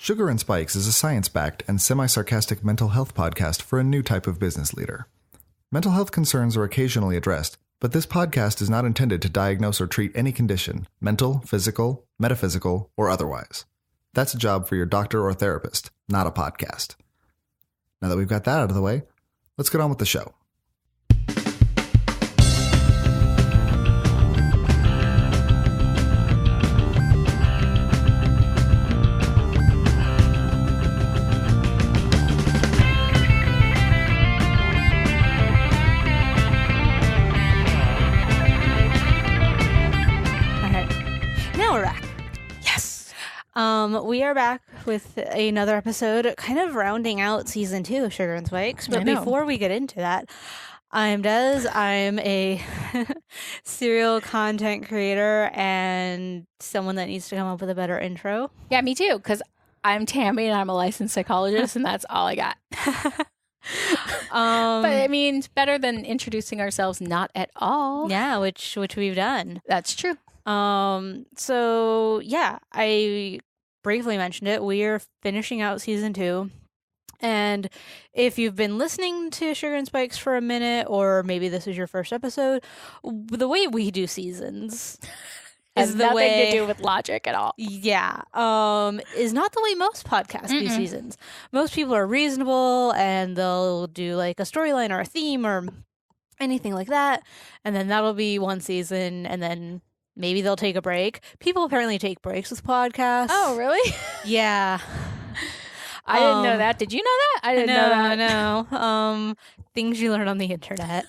Sugar and Spikes is a science-backed and semi-sarcastic mental health podcast for a new type of business leader. Mental health concerns are occasionally addressed, but this podcast is not intended to diagnose or treat any condition, mental, physical, metaphysical, or otherwise. That's a job for your doctor or therapist, not a podcast. Now that we've got that out of the way, let's get on with the show. We are back with another episode, kind of rounding out season 2 of Sugar and Spikes. But before we get into that, I'm Dez. I'm a serial content creator and someone that needs to come up with a better intro. Yeah, me too, because I'm Tammy and I'm a licensed psychologist and that's all I got. But I mean, better than introducing ourselves not at all. Yeah, which we've done. That's true. So yeah, I briefly mentioned it. We are finishing out season 2. And if you've been listening to Sugar and Spikes for a minute, or maybe this is your first episode, the way we do seasons has nothing to do with logic at all. Yeah. Is not the way most podcasts do seasons. Most people are reasonable and they'll do like a storyline or a theme or anything like that. And then that'll be one season, and then maybe they'll take a break. People apparently take breaks with podcasts. Oh, really? Yeah. I didn't know that. Did you know that? I didn't know that. No. Things you learn on the internet.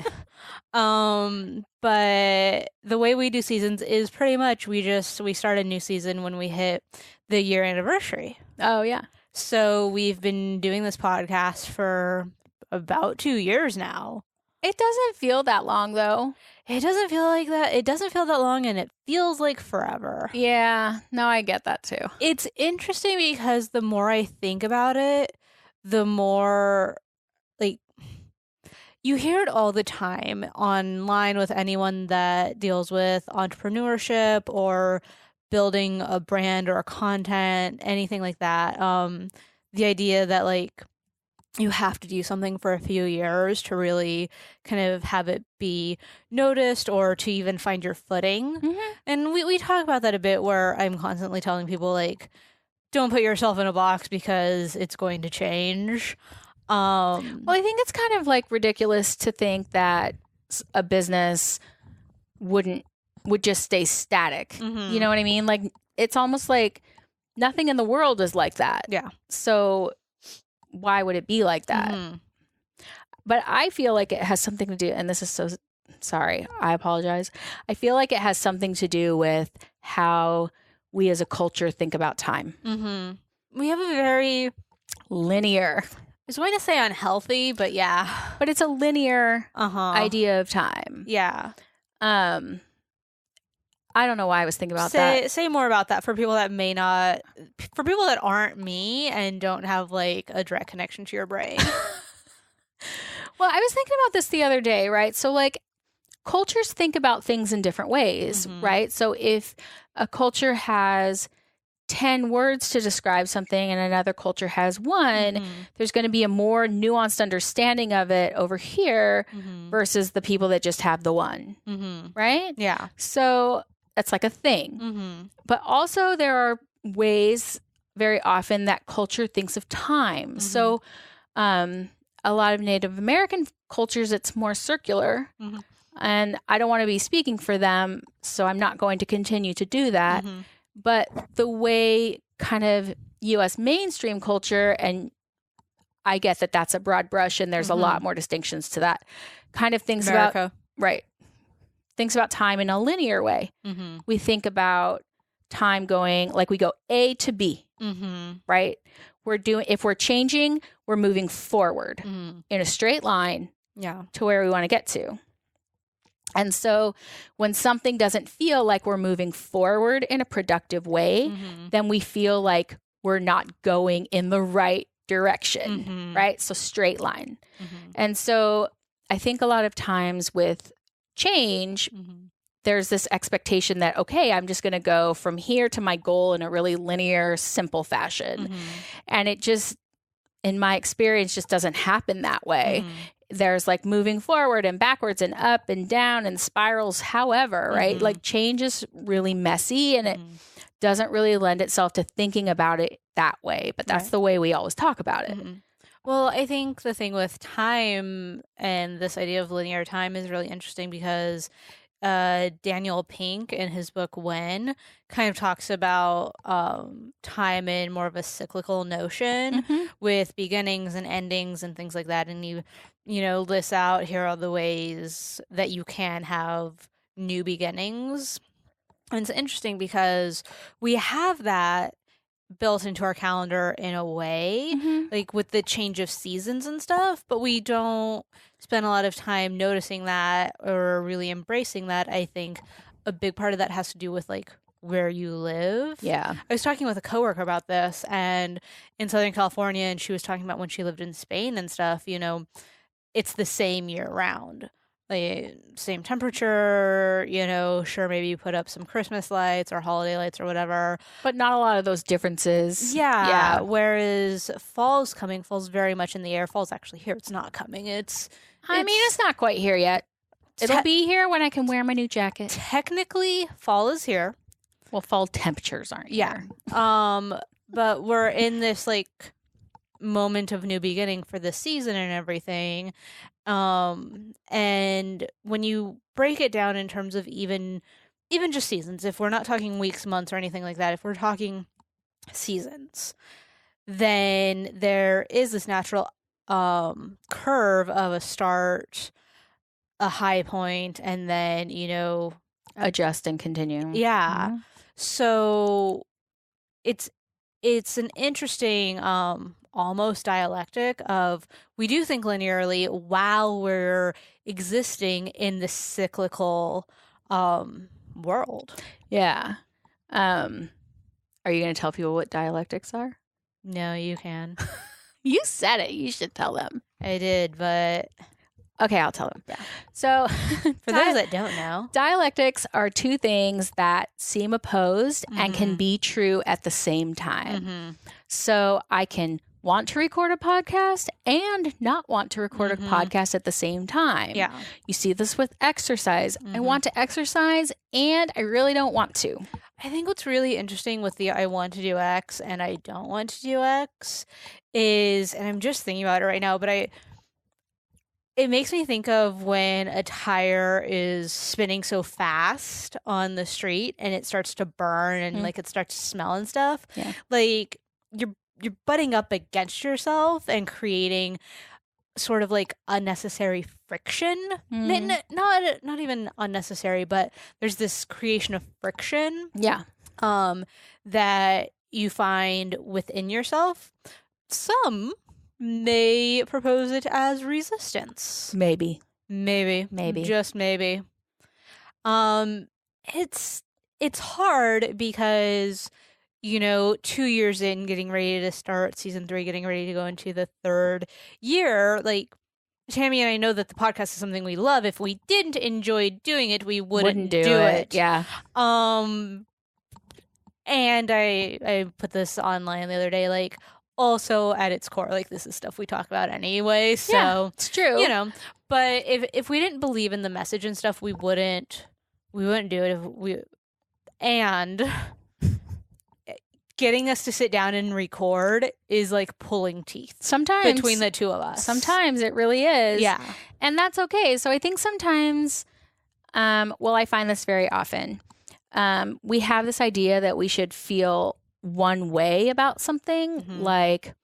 But the way we do seasons is pretty much we start a new season when we hit the year anniversary. Oh, yeah. So we've been doing this podcast for about 2 years now. It doesn't feel that long, though. It doesn't feel like that. It doesn't feel that long, and it feels like forever. Yeah. No, I get that, too. It's interesting because the more I think about it, the more, like, you hear it all the time online with anyone that deals with entrepreneurship or building a brand or a content, anything like that. The idea that, like, you have to do something for a few years to really kind of have it be noticed or to even find your footing. Mm-hmm. And we talk about that a bit, where I'm constantly telling people, like, don't put yourself in a box because it's going to change. Well, I think it's kind of like ridiculous to think that a business would just stay static. Mm-hmm. You know what I mean? Like, it's almost like nothing in the world is like that. Yeah. So why would it be like that? Mm-hmm. But I feel like it has something to do, and this is so sorry, I apologize. I feel like it has something to do with how we as a culture think about time. Mm-hmm. We have a very linear, I was going to say unhealthy, but yeah. But it's a linear idea of time. Yeah. I don't know why I was thinking about that. Say more about that for people that may not, for people that aren't me and don't have like a direct connection to your brain. Well, I was thinking about this the other day, right? So like cultures think about things in different ways, right? So if a culture has 10 words to describe something and another culture has one, there's going to be a more nuanced understanding of it over here versus the people that just have the one, right? Yeah. So that's like a thing. But also there are ways very often that culture thinks of time. So a lot of Native American cultures, it's more circular. And I don't want to be speaking for them, so I'm not going to continue to do that. But the way kind of U.S. mainstream culture, and I get that that's a broad brush and there's a lot more distinctions to that, kind of thinks about, right, thinks about time in a linear way. We think about time going, like we go A to B, right? If we're changing, we're moving forward in a straight line to where we want to get to. And so when something doesn't feel like we're moving forward in a productive way, then we feel like we're not going in the right direction, right? So straight line. And so I think a lot of times with change, there's this expectation that, okay, I'm just going to go from here to my goal in a really linear, simple fashion. Mm-hmm. And it just, in my experience, just doesn't happen that way. Mm-hmm. There's like moving forward and backwards and up and down and spirals, however, right? Mm-hmm. Like change is really messy and it doesn't really lend itself to thinking about it that way. But that's the way we always talk about it. Mm-hmm. Well, I think the thing with time and this idea of linear time is really interesting because Daniel Pink in his book When kind of talks about time in more of a cyclical notion with beginnings and endings and things like that. And you know, lists out here are the ways that you can have new beginnings. And it's interesting because we have that built into our calendar in a way, like with the change of seasons and stuff, but we don't spend a lot of time noticing that or really embracing that. I think a big part of that has to do with like where you live. Yeah. I was talking with a coworker about this and in Southern California, and she was talking about when she lived in Spain and stuff, you know, it's the same year round. Like same temperature, you know, sure, maybe you put up some Christmas lights or holiday lights or whatever. But not a lot of those differences. Yeah. Whereas fall's coming, fall's very much in the air. Fall's actually here. It's not coming. I mean, it's not quite here yet. It'll be here when I can wear my new jacket. Technically, fall is here. Well, fall temperatures aren't here. But we're in this like moment of new beginning for the season and everything. And when you break it down in terms of even just seasons, if we're not talking weeks, months, or anything like that, if we're talking seasons, then there is this natural curve of a start, a high point, and then, you know, adjust and continue. Yeah. So it's an interesting almost dialectic of we do think linearly while we're existing in the cyclical world. Yeah. Are you going to tell people what dialectics are? No, you can. You said it. You should tell them. I did, but okay, I'll tell them. Yeah. So for those that don't know, dialectics are two things that seem opposed and can be true at the same time. So I can want to record a podcast and not want to record a podcast at the same time. Yeah. You see this with exercise. I want to exercise and I really don't want to. I think what's really interesting with the I want to do X and I don't want to do X is, and I'm just thinking about it right now, but it makes me think of when a tire is spinning so fast on the street and it starts to burn and like it starts to smell and stuff. Yeah. Like you're butting up against yourself and creating sort of like unnecessary friction. Not even unnecessary, but there's this creation of friction. Yeah. That you find within yourself. Some may propose it as resistance. Maybe. Just maybe. It's hard because, you know, 2 years in, getting ready to start season 3, getting ready to go into the 3rd year, like Tammy and I know that the podcast is something we love. If we didn't enjoy doing it, we wouldn't do it. Yeah. And I put this online the other day, like, also at its core, like, this is stuff we talk about anyway. So yeah, it's true. You know, but if we didn't believe in the message and stuff, we wouldn't do it. And getting us to sit down and record is like pulling teeth sometimes between the two of us. Sometimes it really is. Yeah. And that's okay. So I think sometimes, I find this very often. We have this idea that we should feel one way about something, like,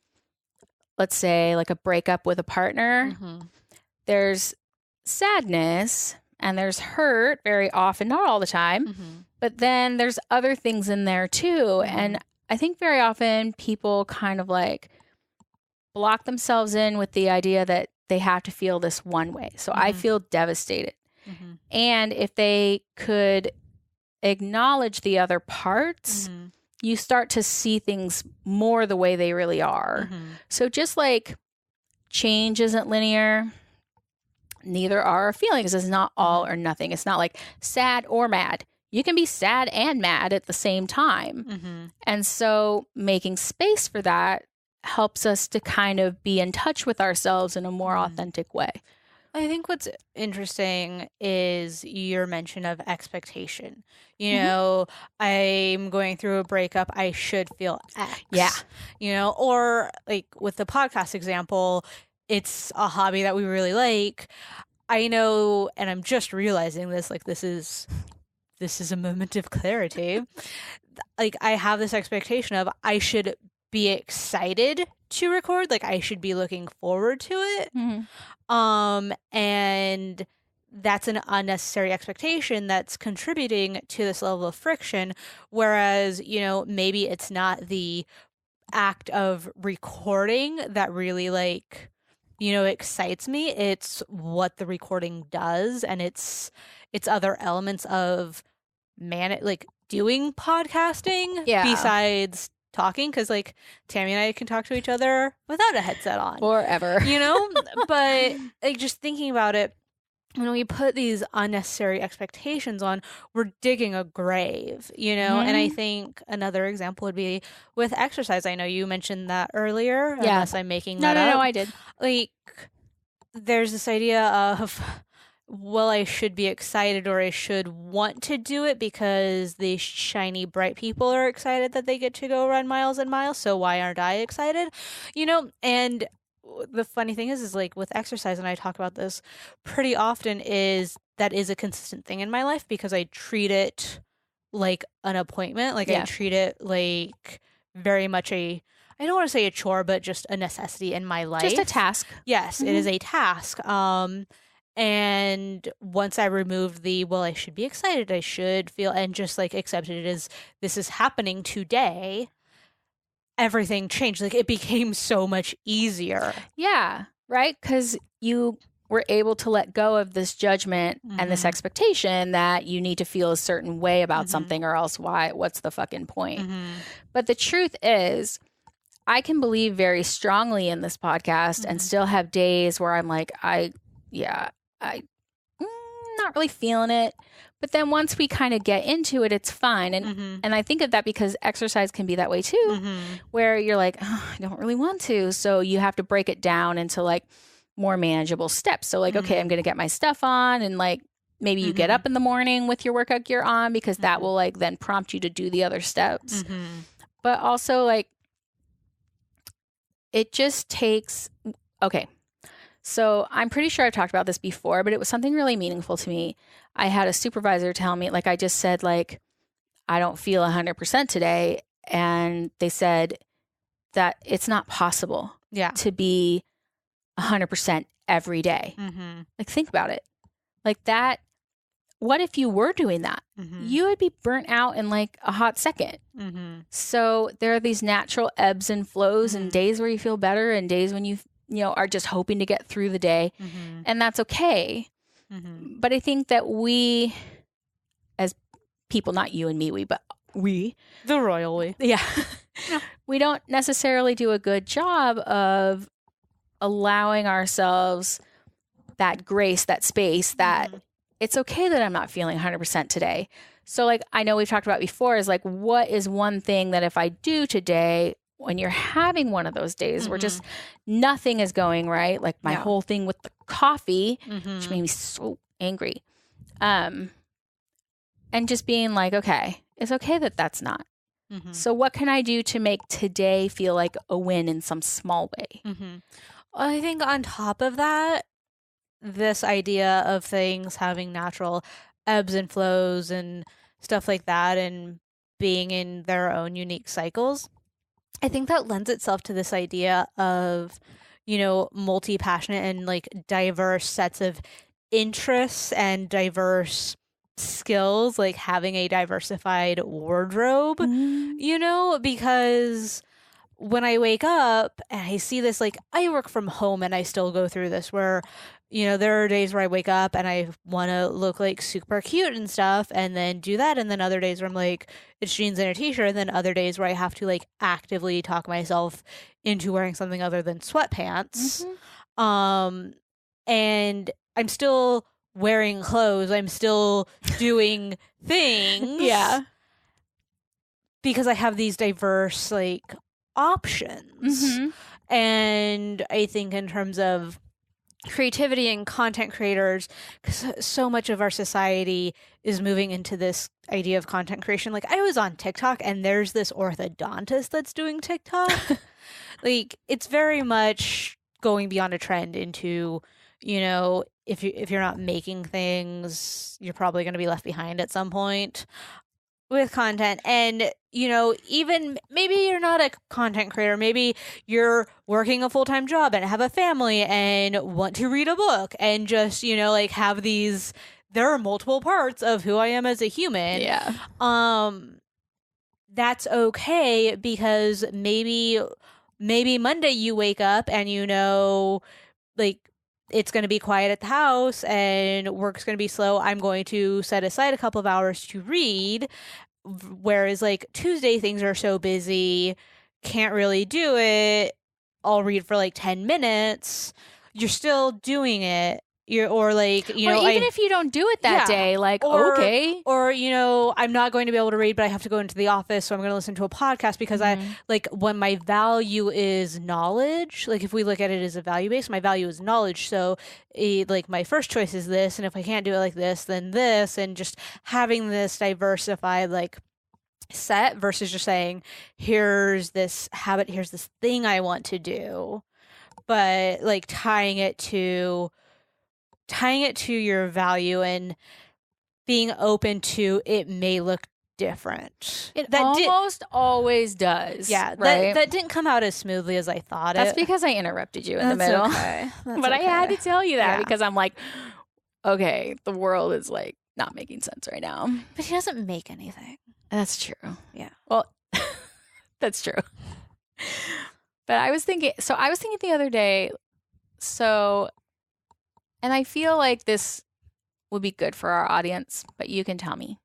let's say, like a breakup with a partner. There's sadness and there's hurt very often, not all the time, but then there's other things in there too. And I think very often people kind of like block themselves in with the idea that they have to feel this one way. So I feel devastated. And if they could acknowledge the other parts, you start to see things more the way they really are. So just like change isn't linear, neither are our feelings. It's not all or nothing. It's not like sad or mad. You can be sad and mad at the same time. And so making space for that helps us to kind of be in touch with ourselves in a more authentic way. I think what's interesting is your mention of expectation. You know, I'm going through a breakup. I should feel X. Yeah. You know, or like with the podcast example, it's a hobby that we really like. I know, and I'm just realizing this, like this is a moment of clarity. Like I have this expectation of I should be excited to record. Like I should be looking forward to it. And that's an unnecessary expectation that's contributing to this level of friction. Whereas, you know, maybe it's not the act of recording that really like, you know, excites me. It's what the recording does. And it's other elements of like doing podcasting besides talking, because like Tammy and I can talk to each other without a headset on forever, you know. But like just thinking about it, when we put these unnecessary expectations on, we're digging a grave, you know. And I think another example would be with exercise. I know you mentioned that earlier, unless I'm making that up. No, I did. Like there's this idea of, well, I should be excited or I should want to do it because the shiny, bright people are excited that they get to go run miles and miles. So why aren't I excited? You know, and the funny thing is like with exercise, and I talk about this pretty often, is that is a consistent thing in my life because I treat it like an appointment. Like I treat it like very much I don't want to say a chore, but just a necessity in my life. Just a task. Yes, it is a task. And once I removed the, well, I should be excited, I should feel, and just like accepted it as this is happening today, everything changed. Like it became so much easier. Yeah, right? Because you were able to let go of this judgment and this expectation that you need to feel a certain way about something or else what's the fucking point? But the truth is, I can believe very strongly in this podcast and still have days where I'm like, not really feeling it. But then once we kind of get into it, it's fine. And I think of that because exercise can be that way too, where you're like, oh, I don't really want to. So you have to break it down into like more manageable steps. So like, okay, I'm going to get my stuff on, and like maybe you get up in the morning with your workout gear on because that will like then prompt you to do the other steps. But also like it just takes, okay. So I'm pretty sure I've talked about this before, but it was something really meaningful to me. I had a supervisor tell me, like I just said, like, I don't feel 100% today. And they said that it's not possible to be 100% every day. Like, think about it. Like that, what if you were doing that? You would be burnt out in like a hot second. So there are these natural ebbs and flows and days where you feel better and days when you are just hoping to get through the day. And that's okay. But I think that we, as people, not you and me, but we. The royal we. Yeah. We don't necessarily do a good job of allowing ourselves that grace, that space, that it's okay that I'm not feeling 100% today. So like, I know we've talked about before is like, what is one thing that if I do today, when you're having one of those days where just nothing is going right, like my whole thing with the coffee, which made me so angry. And just being like, okay, it's okay that that's not. So what can I do to make today feel like a win in some small way? Well, I think on top of that, this idea of things having natural ebbs and flows and stuff like that and being in their own unique cycles, I think that lends itself to this idea of, multi-passionate and like diverse sets of interests and diverse skills, like having a diversified wardrobe, because when I wake up and I see this, like I work from home and I still go through this where, there are days where I wake up and I want to look like super cute and stuff and then do that. And then other days where I'm like, it's jeans and a t-shirt. And then other days where I have to like actively talk myself into wearing something other than sweatpants. And I'm still wearing clothes. I'm still doing things. Yeah. Because I have these diverse like options. And I think in terms of creativity and content creators, because so much of our society is moving into this idea of content creation. Like I was on TikTok and there's this orthodontist that's doing TikTok. Like it's very much going beyond a trend into, you know, if you're not making things, you're probably going to be left behind at some point with content. And, you know, even maybe you're not a content creator, maybe you're working a full-time job and have a family and want to read a book and just, you know, like have these, there are multiple parts of who I am as a human. Yeah. That's okay, because maybe Monday you wake up and you know, like, it's going to be quiet at the house and work's going to be slow. I'm going to set aside a couple of hours to read. Whereas like Tuesday, things are so busy, can't really do it. I'll read for like 10 minutes. You're still doing it. Or like, you know, even if you don't do it that day, like, okay. Or, you know, I'm not going to be able to read, but I have to go into the office, so I'm going to listen to a podcast because I, like, when my value is knowledge, like, if we look at it as a value base, my value is knowledge. So, like, my first choice is this, and if I can't do it like this, then this, and just having this diversified, like, set versus just saying, here's this habit, here's this thing I want to do, but, like, tying it to your value and being open to it may look different. That almost always does. Yeah, right? that didn't come out as smoothly as I thought. That's because I interrupted you in the middle. Okay. But I had to tell you that because I'm like, okay, the world is like not making sense right now. But he doesn't make anything. That's true. Yeah. Well, that's true. But I was thinking the other day, and I feel like this would be good for our audience, but you can tell me.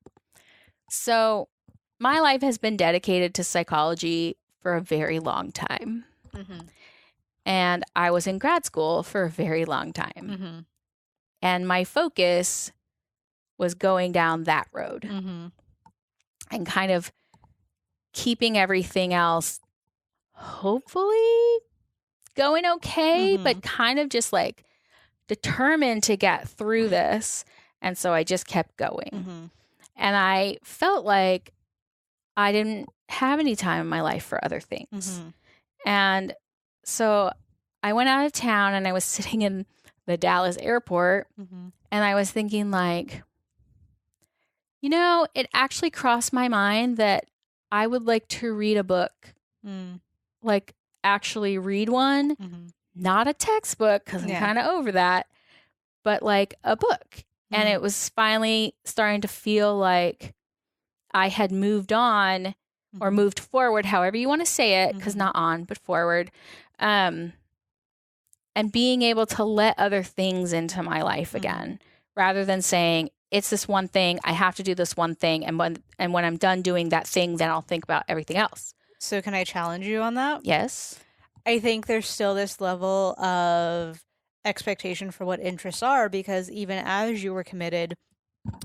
So my life has been dedicated to psychology for a very long time. And I was in grad school for a very long time. And my focus was going down that road and kind of keeping everything else hopefully going okay, but kind of just like determined to get through this. And so I just kept going. And I felt like I didn't have any time in my life for other things. And so I went out of town and I was sitting in the Dallas airport and I was thinking like, you know, it actually crossed my mind that I would like to read a book, like actually read one. Not a textbook, because I'm kind of over that, but like a book. And it was finally starting to feel like I had moved on or moved forward, however you want to say it, because not on, but forward. And being able to let other things into my life again, rather than saying, it's this one thing, I have to do this one thing. And when I'm done doing that thing, then I'll think about everything else. So can I challenge you on that? Yes. I think there's still this level of expectation for what interests are, because even as you were committed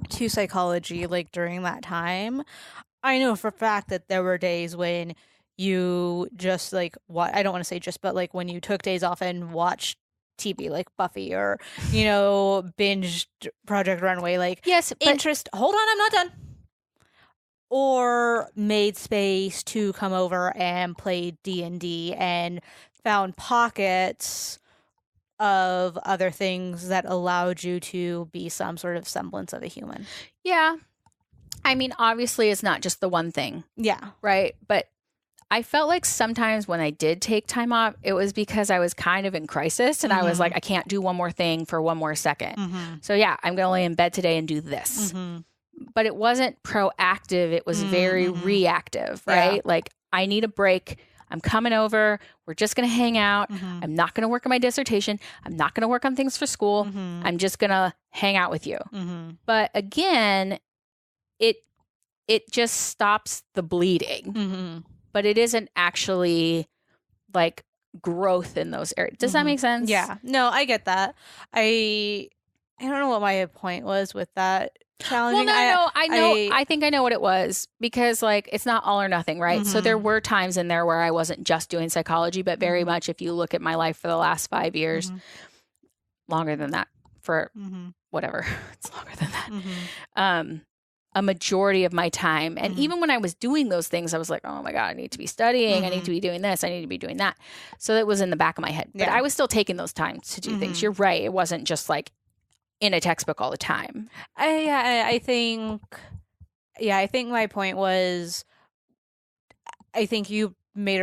to psychology, like during that time, I know for a fact that there were days when you just like, I don't want to say just, but like when you took days off and watched TV like Buffy or, you know, binged Project Runway, like yes, interest. Hold on, I'm not done. Or made space to come over and play D&D and found pockets of other things that allowed you to be some sort of semblance of a human. Yeah. I mean, obviously it's not just the one thing. Yeah. Right. But I felt like sometimes when I did take time off, it was because I was kind of in crisis and I was like, I can't do one more thing for one more second. So yeah, I'm going to lay in bed today and do this. But it wasn't proactive. It was very reactive, right? Yeah. Like, I need a break. I'm coming over. We're just going to hang out. I'm not going to work on my dissertation. I'm not going to work on things for school. I'm just going to hang out with you. But again, it just stops the bleeding. But it isn't actually like growth in those areas. Does that make sense? Yeah. No, I get that. I don't know what my point was with that challenging. Well, I know. I think I know what it was, because like it's not all or nothing, right? So there were times in there where I wasn't just doing psychology, but very much if you look at my life for the last 5 years, longer than that, for whatever, it's longer than that. A majority of my time. And even when I was doing those things, I was like, oh my God, I need to be studying. I need to be doing this. I need to be doing that. So that was in the back of my head. But I was still taking those times to do things. You're right. It wasn't just like in a textbook all the time. I think my point was, I think you made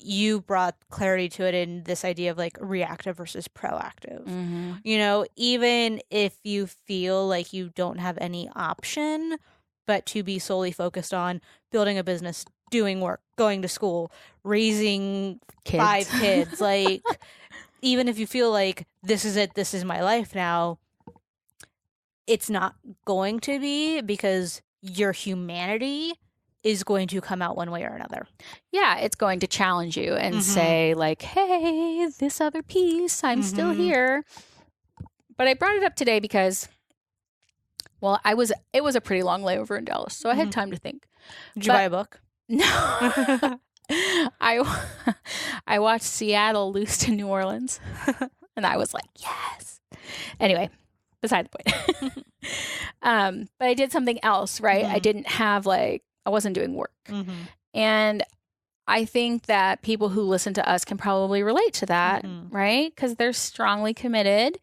you brought clarity to it in this idea of like reactive versus proactive. You know, even if you feel like you don't have any option but to be solely focused on building a business, doing work, going to school, raising 5 kids, like even if you feel like this is it, this is my life now, it's not going to be, because your humanity is going to come out one way or another. Yeah, it's going to challenge you and say like, hey, this other piece, I'm still here. But I brought it up today because, well, it was a pretty long layover in Dallas, so I had time to think. Did you buy a book? No. I watched Seattle lose to New Orleans, and I was like, yes. Anyway, beside the point. But I did something else, right? I didn't have I wasn't doing work. And I think that people who listen to us can probably relate to that, right? Because they're strongly committed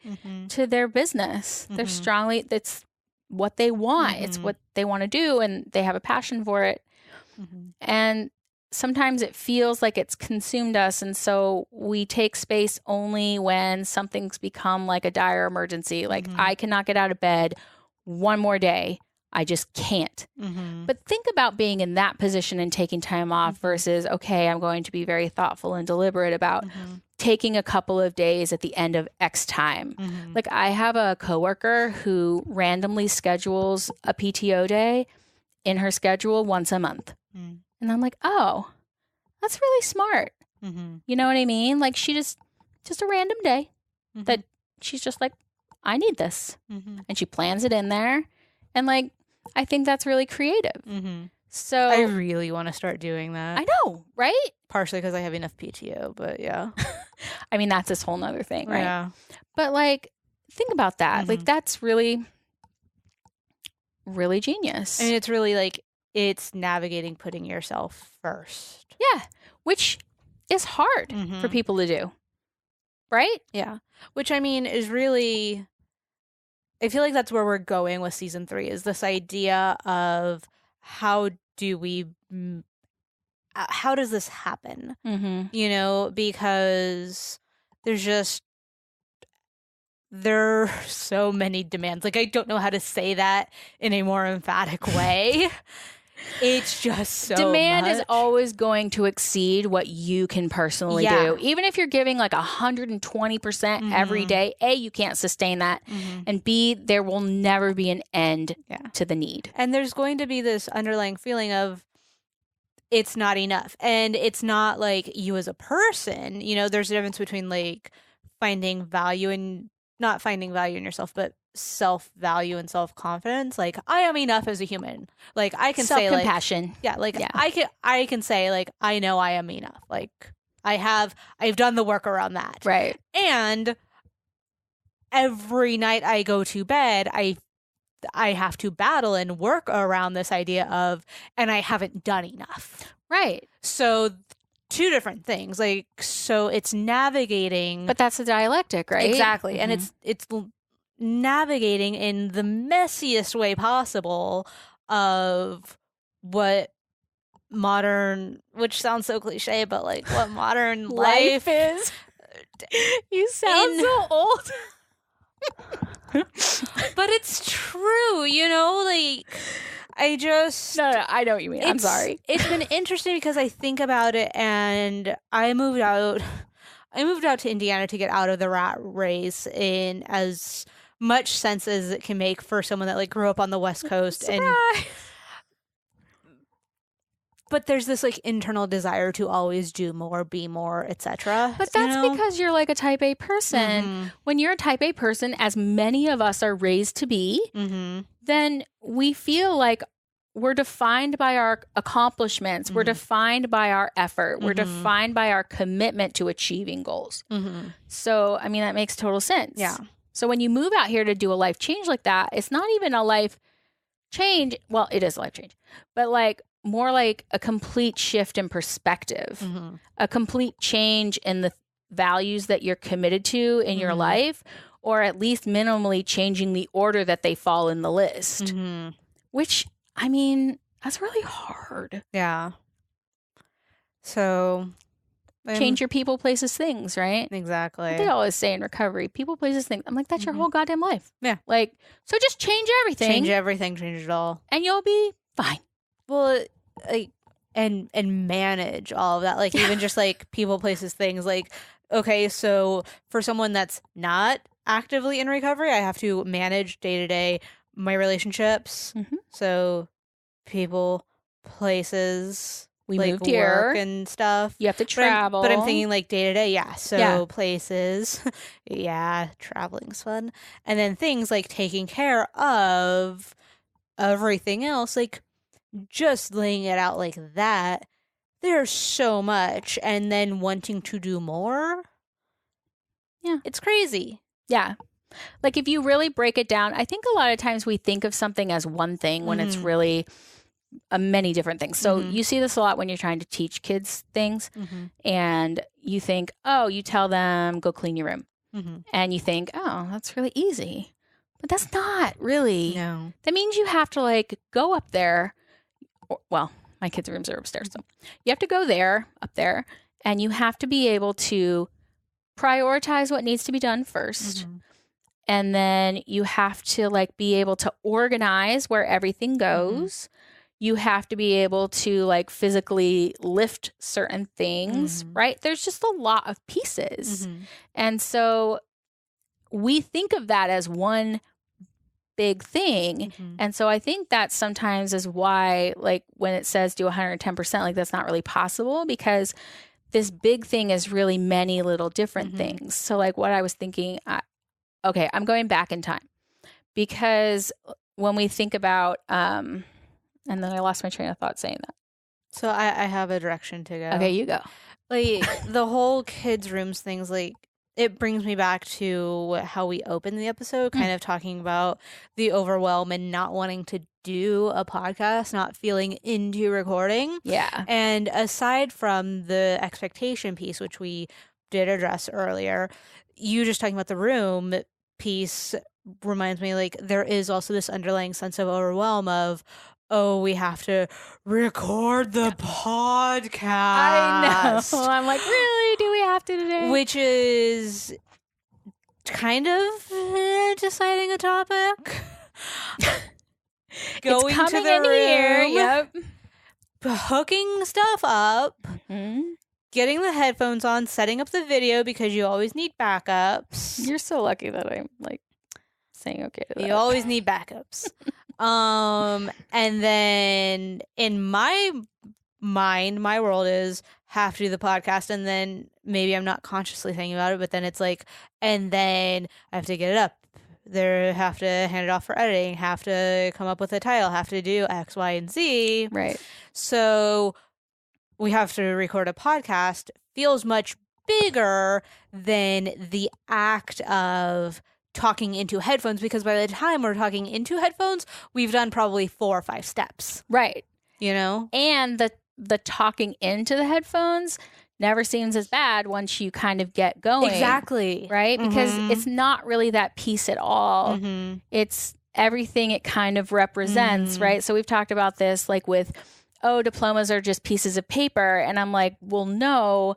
to their business. They're it's what they want. It's what they want to do, and they have a passion for it. And sometimes it feels like it's consumed us. And so we take space only when something's become like a dire emergency. Like I cannot get out of bed one more day. I just can't. But think about being in that position and taking time off versus, okay, I'm going to be very thoughtful and deliberate about taking a couple of days at the end of X time. Like I have a coworker who randomly schedules a PTO day in her schedule once a month. And I'm like, oh, that's really smart. You know what I mean? Like she just a random day that she's just like, I need this. And she plans it in there. And like, I think that's really creative. So I really want to start doing that. I know, right? Partially because I have enough PTO, but yeah. I mean, that's this whole nother thing, right? Yeah. But like, think about that. Like, that's really, really genius. I mean, it's really like, it's navigating putting yourself first. Yeah. Which is hard for people to do. Right? Yeah. Which I mean is really, I feel like that's where we're going with season 3, is this idea of how does this happen? You know, because there are so many demands. Like, I don't know how to say that in a more emphatic way. It's just so demand much. Is always going to exceed what you can personally do. Even if you're giving like 120% every day, A, you can't sustain that. And B, there will never be an end to the need. And there's going to be this underlying feeling of it's not enough. And it's not like you as a person, you know, there's a difference between like finding value and not finding value in yourself, but self-value and self-confidence. Like, I am enough as a human. Like, I can say like self-compassion. I can say like, I know I am enough. Like, I've done the work around that. Right. And every night I go to bed, I have to battle and work around this idea of, and I haven't done enough. Right. So 2 different things. Like, so it's navigating. But that's a dialectic, right? Exactly. And it's navigating in the messiest way possible of what modern, which sounds so cliche, but like what modern life is. You sound so old. But it's true, you know, like No, I know what you mean. I'm sorry. It's been interesting because I think about it, and I moved out to Indiana to get out of the rat race in as much sense as it can make for someone that like grew up on the West Coast. Surprise. but there's this like internal desire to always do more, be more, etc. But that's because you're like a type A person. When you're a type A person, as many of us are raised to be, then we feel like we're defined by our accomplishments. We're defined by our effort. We're defined by our commitment to achieving goals. So, I mean, that makes total sense. Yeah. So when you move out here to do a life change like that, it's not even a life change. Well, it is a life change, but like more like a complete shift in perspective, a complete change in the values that you're committed to in your life, or at least minimally changing the order that they fall in the list, which, I mean, that's really hard. Yeah. So change your people, places, things, right? Exactly. They always say in recovery, people, places, things. I'm like, that's your whole goddamn life. Yeah. Like, so just change everything. Change everything, change it all. And you'll be fine. Well, like, and manage all of that. Like, even just like people, places, things. Like, okay, so for someone that's not actively in recovery, I have to manage day to day my relationships. So people, places, we like moved here work and stuff. You have to travel. But I'm thinking like day to day, yeah. So places, yeah, traveling's fun. And then things like taking care of everything else, like just laying it out like that. There's so much, and then wanting to do more. Yeah, it's crazy. Yeah. Like if you really break it down, I think a lot of times we think of something as one thing when it's really many different things. So you see this a lot when you're trying to teach kids things and you think, oh, you tell them, go clean your room. And you think, oh, that's really easy. But that's not really. No. That means you have to like go up there. Well, my kids' rooms are upstairs. So you have to go there, up there, and you have to be able to prioritize what needs to be done first. And then you have to like be able to organize where everything goes. You have to be able to like physically lift certain things, right? There's just a lot of pieces. And so we think of that as one big thing. And so I think that sometimes is why like when it says do 110%, like that's not really possible because this big thing is really many little different things. So like what I was thinking, okay, I'm going back in time because when we think about, and then I lost my train of thought saying that. So I have a direction to go. Okay, you go. Like the whole kids' rooms things, like it brings me back to how we opened the episode, kind of talking about the overwhelm and not wanting to do a podcast, not feeling into recording. Yeah. And aside from the expectation piece, which we did address earlier, you just talking about the room piece reminds me like there is also this underlying sense of overwhelm of, oh, we have to record the podcast. I know. I'm like, really? Do we have to today? Which is kind of deciding a topic. Going it's coming to the in room, here. Yep. Hooking stuff up. Getting the headphones on, setting up the video because you always need backups. You're so lucky that I'm like saying okay to that. You always need backups. And then in my mind, my world is have to do the podcast, and then maybe I'm not consciously thinking about it, but then it's like, and then I have to get it up. There have to hand it off for editing, have to come up with a title, have to do X, Y, and Z. Right. So we have to record a podcast feels much bigger than the act of talking into headphones, because by the time we're talking into headphones, we've done probably 4 or 5 steps. Right. You know? And the talking into the headphones never seems as bad once you kind of get going. Exactly. Right? Because it's not really that piece at all. It's everything it kind of represents, right? So we've talked about this like with, oh, diplomas are just pieces of paper. And I'm like, well, no,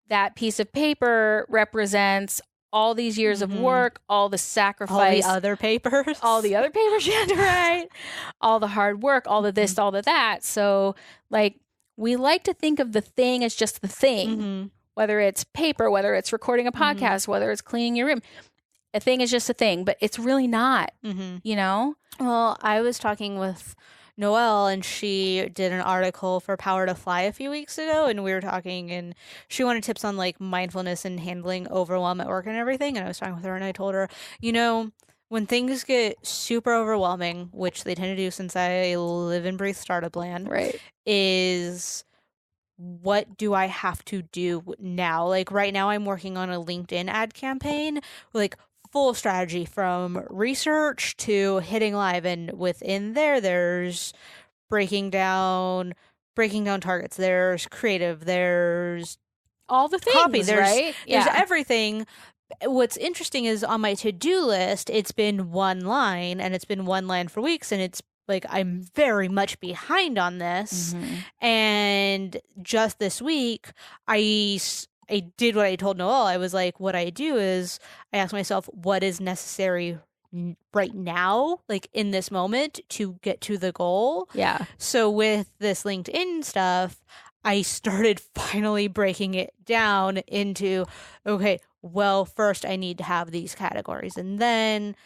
that piece of paper represents all these years of work, all the sacrifice. All the other papers. All the other papers you had to write. All the hard work, all the this, all the that. So, like, we like to think of the thing as just the thing. Whether it's paper, whether it's recording a podcast, whether it's cleaning your room. A thing is just a thing, but it's really not, you know? Well, I was talking with Noelle, and she did an article for Power to Fly a few weeks ago, and we were talking, and she wanted tips on like mindfulness and handling overwhelm at work and everything. And I was talking with her, and I told her, when things get super overwhelming, which they tend to do since I live and breathe startup land, Right. is what do I have to do now? Like right now I'm working on a LinkedIn ad campaign, like full strategy from research to hitting live. And within there's breaking down targets. There's creative. There's all the things, copy. right? There's everything. What's interesting is on my to-do list, it's been one line, and it's been one line for weeks, and it's like I'm very much behind on this. And just this week, I did what I told Noelle. I was like, what I do is I ask myself, what is necessary right now, like in this moment, to get to the goal. Yeah. So with this LinkedIn stuff, I started finally breaking it down into, okay, well, first I need to have these categories, and then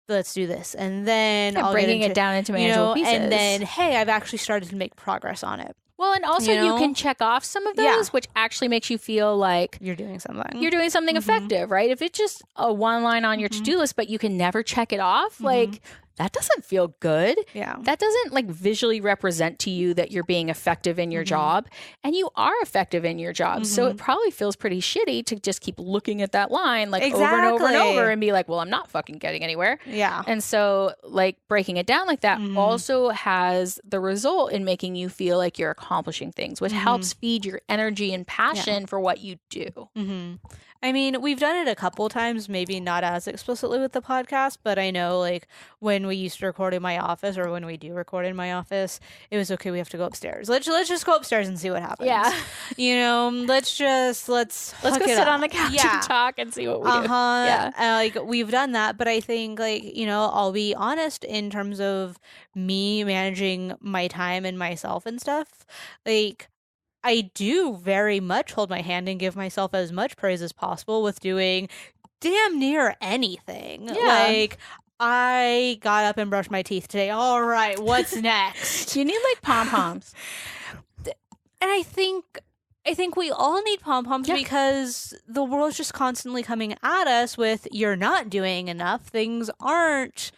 let's do this, and then I'll breaking it down into manageable pieces. And then, hey, I've actually started to make progress on it. Well, and also you can check off some of those, which actually makes you feel like you're doing something. You're doing something effective, right? If it's just a one line on your to-do list, but you can never check it off, like that doesn't feel good. Yeah. That doesn't like visually represent to you that you're being effective in your job, and you are effective in your job. So it probably feels pretty shitty to just keep looking at that line like over and over and over and be like, well, I'm not fucking getting anywhere. Yeah. And so like breaking it down like that also has the result in making you feel like you're accomplishing things, which helps feed your energy and passion for what you do. I mean, we've done it a couple times, maybe not as explicitly with the podcast, but I know like when we used to record in my office, or when we do record in my office, it was okay, we have to go upstairs. Let's just go upstairs and see what happens. Yeah. Let's go sit on the couch and talk and see what we do. Yeah. Like we've done that, but I think like, I'll be honest in terms of me managing my time and myself and stuff. Like I do very much hold my hand and give myself as much praise as possible with doing damn near anything. Yeah. Like, I got up and brushed my teeth today. All right, what's next? You need like pom-poms. And I think we all need pom-poms because the world's just constantly coming at us with, you're not doing enough. Things aren't,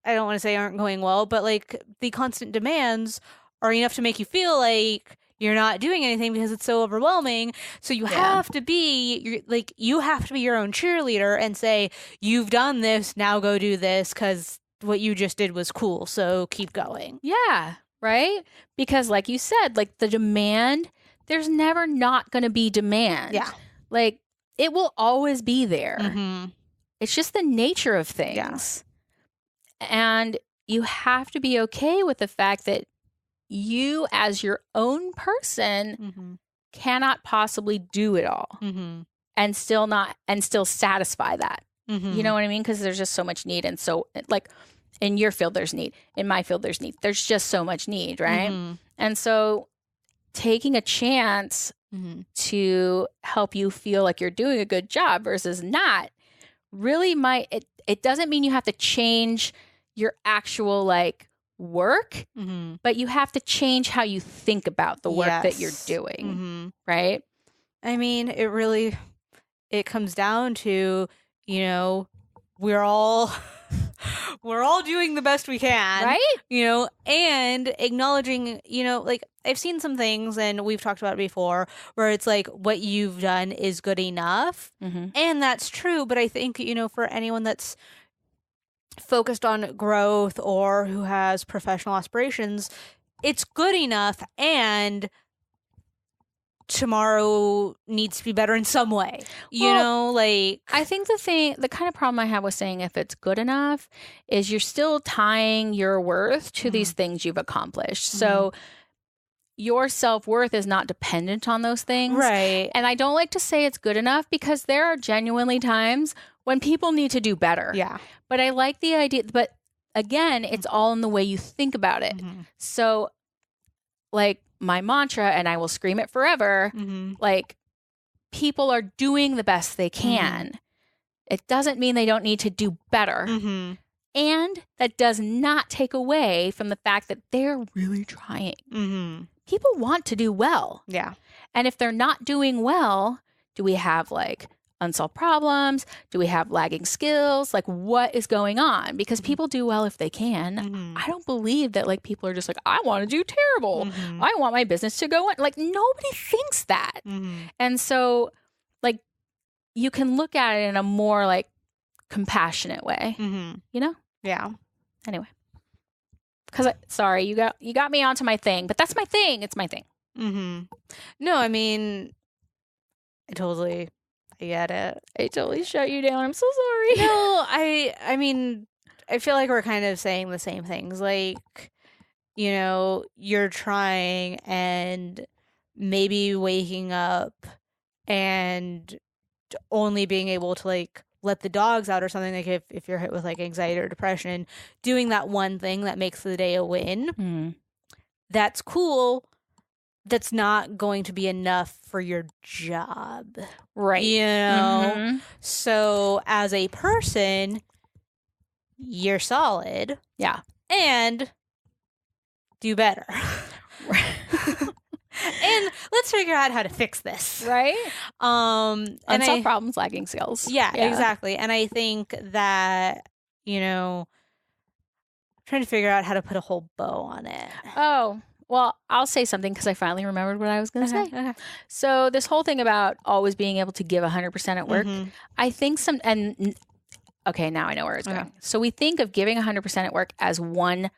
I don't want to say aren't going well, but like the constant demands are enough to make you feel like you're not doing anything because it's so overwhelming. So you have to be your own cheerleader and say, you've done this, now go do this because what you just did was cool. So keep going. Yeah. Right. Because like you said, like the demand, there's never not going to be demand. Yeah. Like it will always be there. It's just the nature of things. Yeah. And you have to be okay with the fact that you as your own person cannot possibly do it all and still satisfy that. You know what I mean? Because there's just so much need. And so like in your field, there's need. In my field, there's need. There's just so much need. Right. And so taking a chance to help you feel like you're doing a good job versus not really it doesn't mean you have to change your actual like work, but you have to change how you think about the work that you're doing, right? I mean, it comes down to, we're all doing the best we can, right? And acknowledging, like I've seen some things, and we've talked about it before, where it's like what you've done is good enough, and that's true. But I think, for anyone that's focused on growth or who has professional aspirations, it's good enough, and tomorrow needs to be better in some way. I think the kind of problem I have with saying if it's good enough is you're still tying your worth to these things you've accomplished. So your self-worth is not dependent on those things. Right. And I don't like to say it's good enough because there are genuinely times when people need to do better. Yeah. But I like the idea, but again, it's all in the way you think about it. So like my mantra, and I will scream it forever, like people are doing the best they can. It doesn't mean they don't need to do better. And that does not take away from the fact that they're really trying. Mm-hmm. People want to do well. Yeah. And if they're not doing well, do we have like unsolved problems? Do we have lagging skills? Like, what is going on? Because people do well if they can. Mm-hmm. I don't believe that like people are just like, I want to do terrible. Mm-hmm. I want my business to go on. Like, nobody thinks that. Mm-hmm. And so, like, you can look at it in a more like compassionate way, Mm-hmm. you know? Yeah. Anyway, because sorry, you got me onto my thing, but that's my thing. It's my thing. Mm-hmm. No, I mean, I get it. I totally shut you down. I'm so sorry. No, I mean, I feel like we're kind of saying the same things. Like, you know, you're trying and maybe waking up and only being able to like let the dogs out or something, like if you're hit with like anxiety or depression, doing that one thing that makes the day a win. That's cool. That's not going to be enough for your job. Right. You know? So as a person, you're solid. Yeah. And do better. And let's figure out how to fix this. Right? Unsolved problems, lagging skills. Yeah, exactly. And I think that, you know, trying to figure out how to put a whole bow on it. Oh, well, I'll say something because I finally remembered what I was going to say. Okay. So this whole thing about always being able to give 100% at work, I think okay, now I know where it's going. So we think of giving 100% at work as one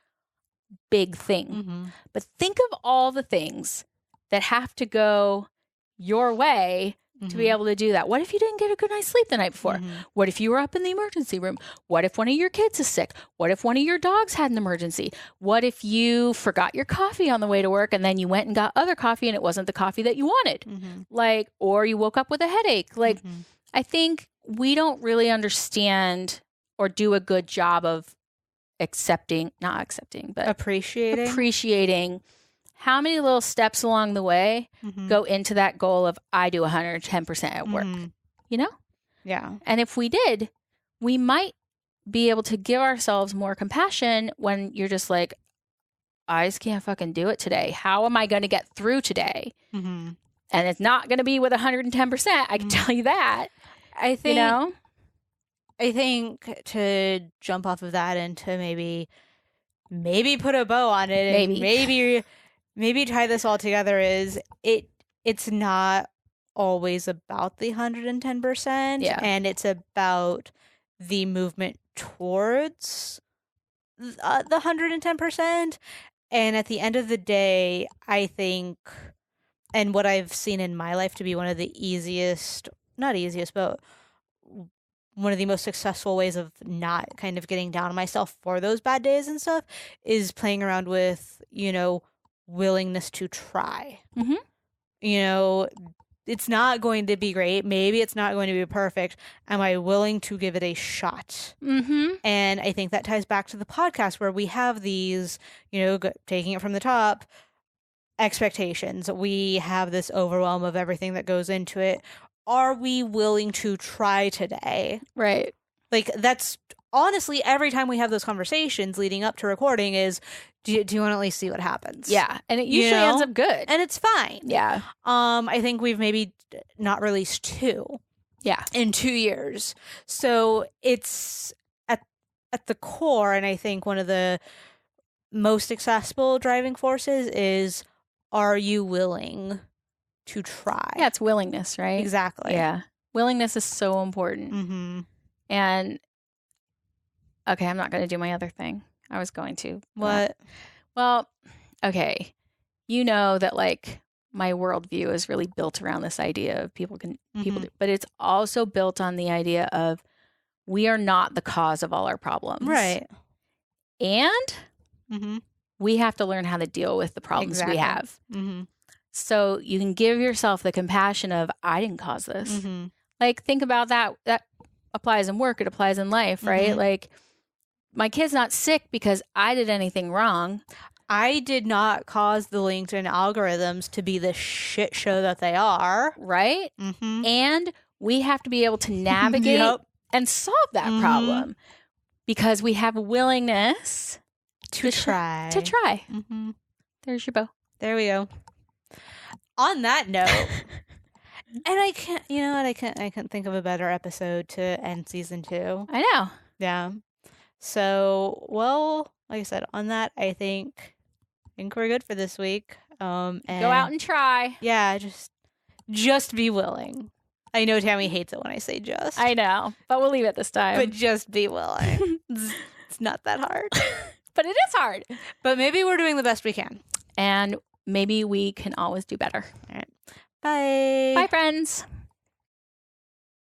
big thing. But think of all the things that have to go your way to be able to do that. What if you didn't get a good night's sleep the night before? What if you were up in the emergency room? What if one of your kids is sick? What if one of your dogs had an emergency? What if you forgot your coffee on the way to work and then you went and got other coffee and it wasn't the coffee that you wanted? Like, or you woke up with a headache. Like, I think we don't really understand or do a good job of appreciating how many little steps along the way go into that goal of I do 110% at work, you know? Yeah. And if we did, we might be able to give ourselves more compassion when you're just like, I just can't fucking do it today. How am I going to get through today? And it's not going to be with 110%. I can tell you that. I think, you know? I think to jump off of that and to maybe put a bow on it and maybe tie this all together is it's not always about the 110%. And it's about the movement towards the 110%. And at the end of the day, I think, and what I've seen in my life to be one of the not easiest, but one of the most successful ways of not kind of getting down on myself for those bad days and stuff is playing around with, you know, willingness to try. You know, it's not going to be great. Maybe it's not going to be perfect. Am I willing to give it a shot? And I think that ties back to the podcast where we have these, you know, taking it from the top, expectations. We have this overwhelm of everything that goes into it. Are we willing to try today? Right. Like, that's honestly every time we have those conversations leading up to recording is, do you want to at least see what happens? Yeah. And it usually ends up good. And it's fine. Yeah. I think we've maybe not released 2. Yeah. In 2 years. So it's at the core, and I think one of the most accessible driving forces is, are you willing to try? Yeah, it's willingness, right? Exactly. Yeah. Willingness is so important. And okay, I'm not going to do my other thing. I was going to. What? Well, okay. You know that like my worldview is really built around this idea of people do, but it's also built on the idea of we are not the cause of all our problems. Right. And we have to learn how to deal with the problems we have. So you can give yourself the compassion of, I didn't cause this. Like, think about that. That applies in work. It applies in life, right? Like, my kid's not sick because I did anything wrong. I did not cause the LinkedIn algorithms to be the shit show that they are. Right? And we have to be able to navigate and solve that problem. because we have willingness to try. To try. Mm-hmm. There's your bow. There we go. On that note, and I can't, you know what? I can't think of a better episode to end season 2. I know. Yeah. So, well, like I said, on that, I think we're good for this week. And go out and try. Yeah, just be willing. I know Tammy hates it when I say just. I know, but we'll leave it this time. But just be willing. It's not that hard. But it is hard. But maybe we're doing the best we can. And maybe we can always do better. All right. Bye. Bye, friends.